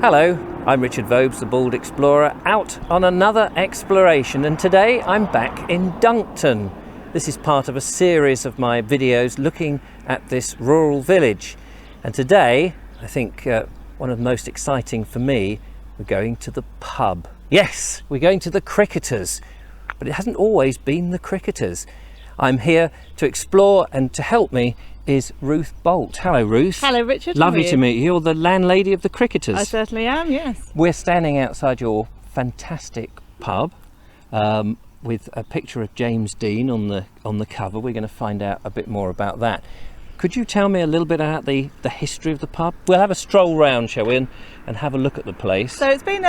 Hello, I'm Richard Vobes, the Bald Explorer, out on another exploration, and today I'm back in Duncton. This is part of a series of my videos looking at this rural village, and today I think one of the most exciting for me, we're going to the pub. Yes, we're going to the Cricketers, but it hasn't always been the Cricketers. I'm here to explore, and to help me is Ruth Bolt. Hello, Ruth. Hello, Richard. Lovely to meet you. You're the landlady of the Cricketers. I certainly am, yes. We're standing outside your fantastic pub with a picture of James Dean on the cover. We're going to find out a bit more about that. Could you tell me a little bit about the history of the pub? We'll have a stroll round, shall we, and have a look at the place. So it's been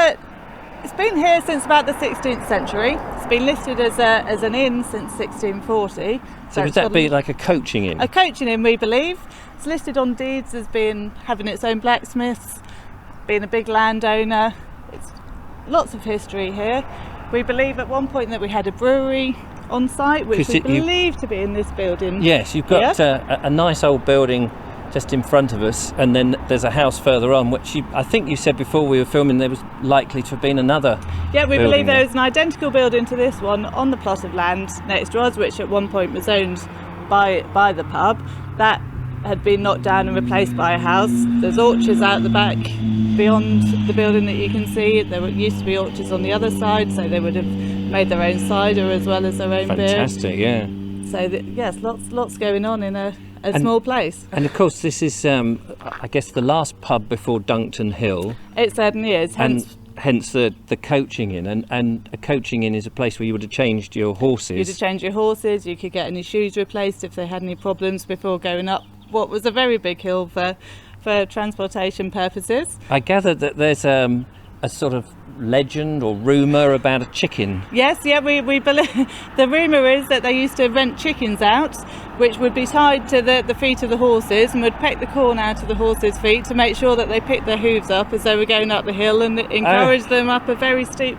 here since about the 16th century. It's been listed as an inn since 1640. So would that be like a coaching inn? A coaching inn, we believe. It's listed on deeds as having its own blacksmiths, being a big landowner. It's lots of history here. We believe at one point that we had a brewery on site, which we believe to be in this building. Yes, you've got a nice old building just in front of us, and then there's a house further on, which I think you said before we were filming there was likely to have been another. Yeah, we believe there is an identical building to this one on the plot of land next to us, which at one point was owned by the pub. That had been knocked down and replaced by a house. There's orchards out the back beyond the building that you can see. There used to be orchards on the other side, so they would have made their own cider as well as their own beer. Fantastic, yeah. So yes, lots going on in a small place. And of course this is, I guess, the last pub before Duncton Hill. It certainly is. Hence the coaching inn. And a coaching inn is a place where you would have changed your horses. You'd have changed your horses, you could get any shoes replaced if they had any problems before going up what was a very big hill for transportation purposes. I gather that there's a sort of legend or rumour about a chicken. Yes, yeah, we believe the rumour is that they used to rent chickens out, which would be tied to the feet of the horses and would peck the corn out of the horses' feet to make sure that they picked their hooves up as they were going up the hill, and encourage them up a very steep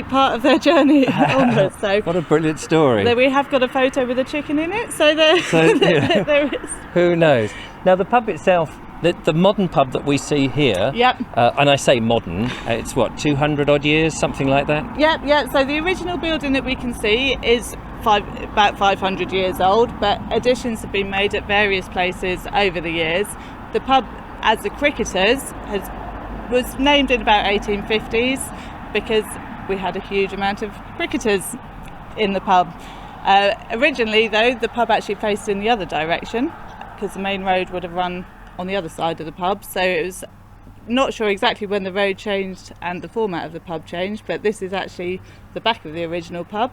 part of their journey onwards. So what a brilliant story. There we have got a photo with a chicken in it, so there is. Who knows? Now the pub itself, the modern pub that we see here, yep. And I say modern, it's what, 200 odd years, something like that? Yep. So the original building that we can see is about 500 years old, but additions have been made at various places over the years. The pub, as the Cricketers, was named in about 1850s because we had a huge amount of cricketers in the pub. Originally, though, the pub actually faced in the other direction because the main road would have run on the other side of the pub, so it was not sure exactly when the road changed and the format of the pub changed, but this is actually the back of the original pub.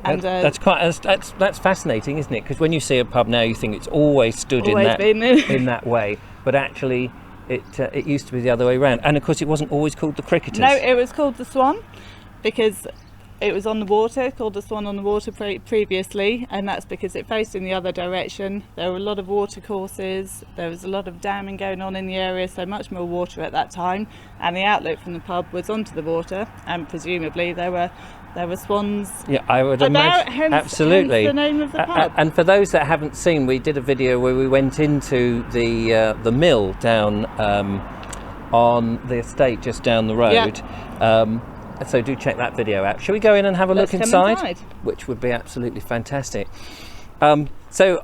And that's fascinating, isn't it? Because when you see a pub now, you think it's always stood in that way, but actually it used to be the other way around. And of course, it wasn't always called the Cricketers. No, it was called the Swan because it was on the water, called the Swan on the water previously, and that's because it faced in the other direction. There were a lot of water courses, there was a lot of damming going on in the area, so much more water at that time, and the outlook from the pub was onto the water, and presumably there were swans. Yeah, I would imagine. Absolutely. Hence the name of the pub. And for those that haven't seen, we did a video where we went into the mill down on the estate just down the road. Yep. So do check that video out. Shall we go in and have a look inside? Which would be absolutely fantastic. So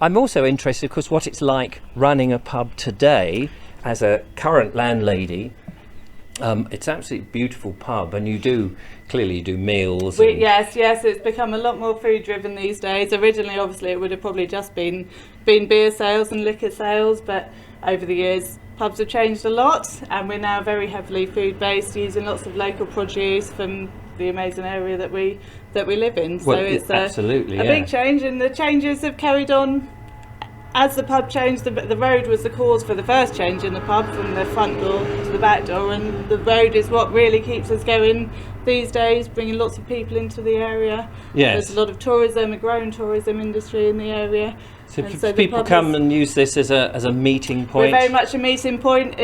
I'm also interested, of course, what it's like running a pub today as a current landlady. It's an absolutely beautiful pub, and you clearly do meals. Yes, it's become a lot more food driven these days. Originally, obviously, it would have probably just been beer sales and liquor sales, but over the years pubs have changed a lot, and we're now very heavily food based, using lots of local produce from the amazing area that we live in. Well, so it's absolutely a big change, and the changes have carried on as the pub changed. The road was the cause for the first change in the pub, from the front door to the back door, and the road is what really keeps us going these days, bringing lots of people into the area. Yes. There's a lot of tourism, a growing tourism industry in the area. So people come and use this as a meeting point. We're very much a meeting point.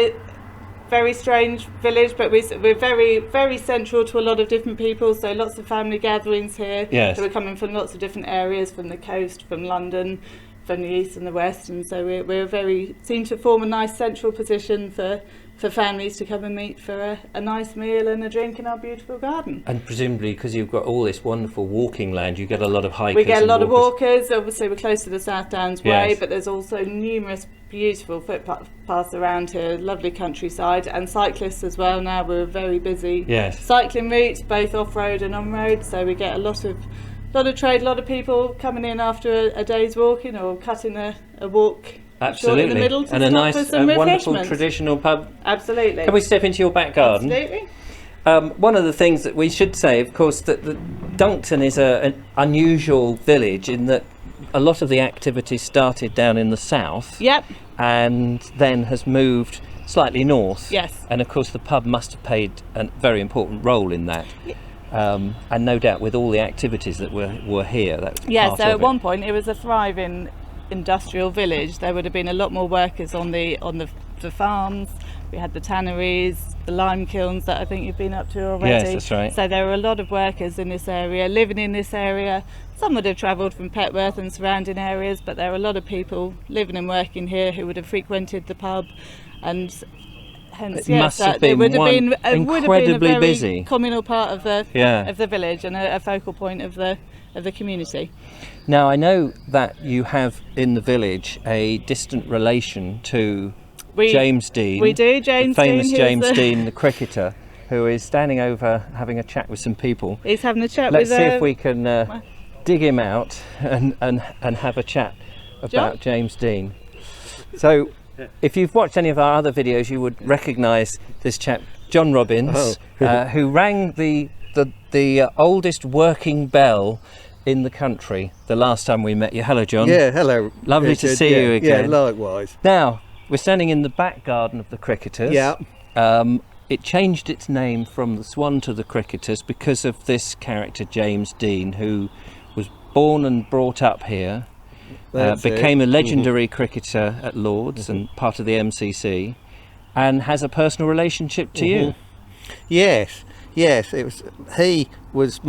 Very strange village, but we're very, very central to a lot of different people. So lots of family gatherings here. Yes. So we're coming from lots of different areas, from the coast, from London, from the east and the west, and so we're very seem to form a nice central position for for families to come and meet for a nice meal and a drink in our beautiful garden. And presumably, because you've got all this wonderful walking land, you get a lot of hikers. We get a lot and of walkers. Obviously, we're close to the South Downs Way, Yes. but there's also numerous beautiful footpaths around here, lovely countryside, and cyclists as well. Now we're a very busy Yes. cycling route, both off-road and on-road, so we get a lot of trade, a lot of people coming in after a day's walking or cutting a walk Absolutely. short in the middle to and a stop nice, for some wonderful refreshments. traditional pub. Absolutely. Can we step into your back garden? Absolutely. One of the things that we should say, of course, that Duncton is an unusual village in that a lot of the activities started down in the south. Yep. And then has moved slightly north. Yes. And of course the pub must have played a very important role in that. And no doubt with all the activities that were here, that's part So of at it. one point it was a thriving industrial village. There would have been a lot more workers on the farms. We had the tanneries, the lime kilns that I think you've been up to already. Yes, that's right. So there were a lot of workers in this area, living in this area. Some would have travelled from Petworth and surrounding areas, but there were a lot of people living and working here who would have frequented the pub, and hence It must have been incredibly a very busy. communal part of the village and a focal point of the community. Now I know that you have in the village a distant relation to James Dean. We do, James the famous Dean. James Dean, the cricketer, who is standing over having a chat with some people. He's having a chat Let's with see if we can dig him out and have a chat about James Dean. So, if you've watched any of our other videos, you would recognise this chap, John Robbins, who rang the oldest working bell in the country the last time we met you. Hello, John. Yeah, hello. Lovely to see you again. Yeah, likewise. Now, we're standing in the back garden of the Cricketers. Yeah. It changed its name from the Swan to the Cricketers because of this character, James Dean, who was born and brought up here, became a legendary cricketer at Lord's and part of the MCC, and has a personal relationship to you. Yes. It was. He was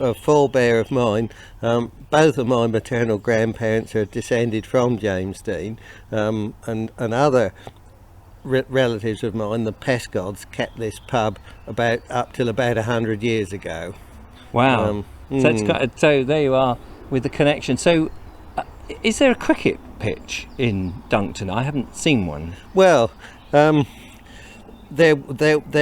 a forebear of mine. Both of my maternal grandparents are descended from James Dean, and other relatives of mine, the Pescods, kept this pub up till about 100 years ago. Wow. So there you are with the connection. So is there a cricket pitch in Duncton? I haven't seen one. Well, there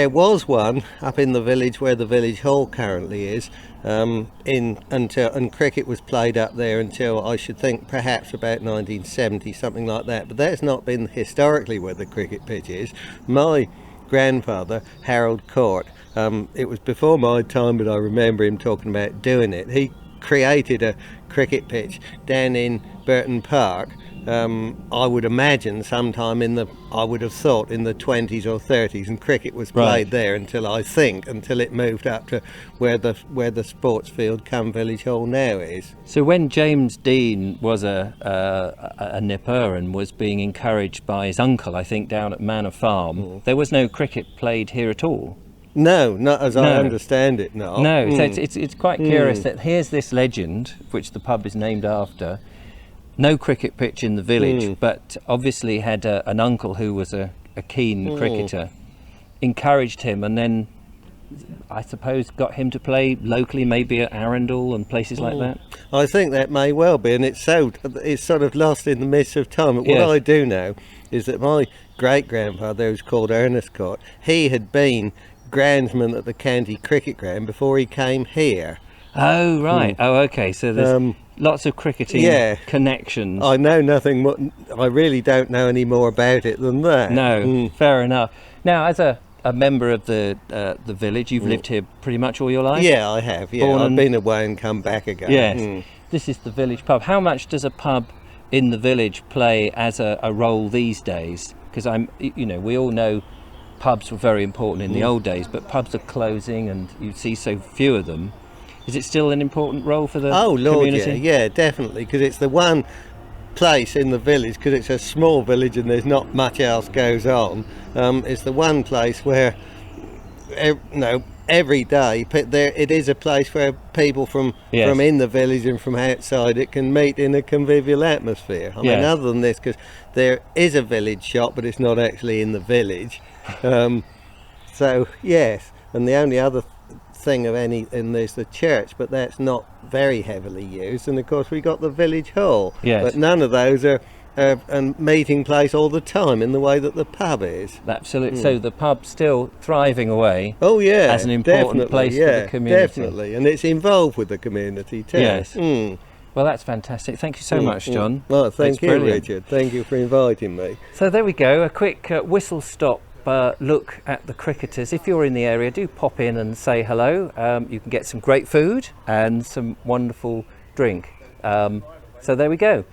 was one up in the village where the village hall currently is, and cricket was played up there until I should think perhaps about 1970, something like that. But that's not been historically where the cricket pitch is. My grandfather, Harold Court, it was before my time, but I remember him talking about doing it. He created a cricket pitch down in Burton Park. I would imagine sometime I would have thought in the 20s or 30s, and cricket was played there until it moved up to where the sports field come Village Hall now is. So when James Dean was a nipper and was being encouraged by his uncle, I think down at Manor Farm, there was no cricket played here at all. No, not as I understand it. No. So it's quite curious that here's this legend, which the pub is named after. No cricket pitch in the village, but obviously had an uncle who was a keen cricketer, encouraged him, and then I suppose got him to play locally, maybe at Arundel and places like that. I think that may well be, and it's sort of lost in the midst of time. But what I do know is that my great grandfather, who was called Ernest Court, he had been groundsman at the county cricket ground before he came here. Oh right. Oh okay. So there's lots of cricketing connections. I know nothing more. I really don't know any more about it than that. No, fair enough. Now, as a member of the village, you've lived here pretty much all your life. Yeah, I have. Yeah, I've been away and come back again. Yes. This is the village pub. How much does a pub in the village play as a role these days? Because we all know pubs were very important in the old days, but pubs are closing, and you see so few of them. Is it still an important role for the community? Yeah, definitely, because it's the one place in the village, because it's a small village and there's not much else goes on. It's the one place where every day, it is a place where people from in the village and from outside it can meet in a convivial atmosphere. I mean, other than this, because there is a village shop, but it's not actually in the village. So yes, and the only other thing of any, and there's the church, but that's not very heavily used, and of course we got the village hall. But none of those are a meeting place all the time in the way that the pub is. Absolutely. So the pub's still thriving away. Oh yeah, as an important place for the community. Definitely, and it's involved with the community too. Yes. Well, that's fantastic. Thank you so much, John. Well, thank you, Richard. Thank you for inviting me. So there we go, a quick whistle stop look at the cricketers. If you're in the area, do pop in and say hello. You can get some great food and some wonderful drink. So there we go.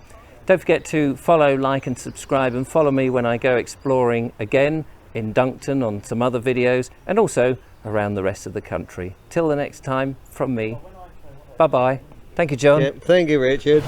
Don't forget to follow, like and subscribe, and follow me when I go exploring again in Duncton on some other videos, and also around the rest of the country. Till the next time, from me, bye bye. Thank you, John. Thank you, Richard.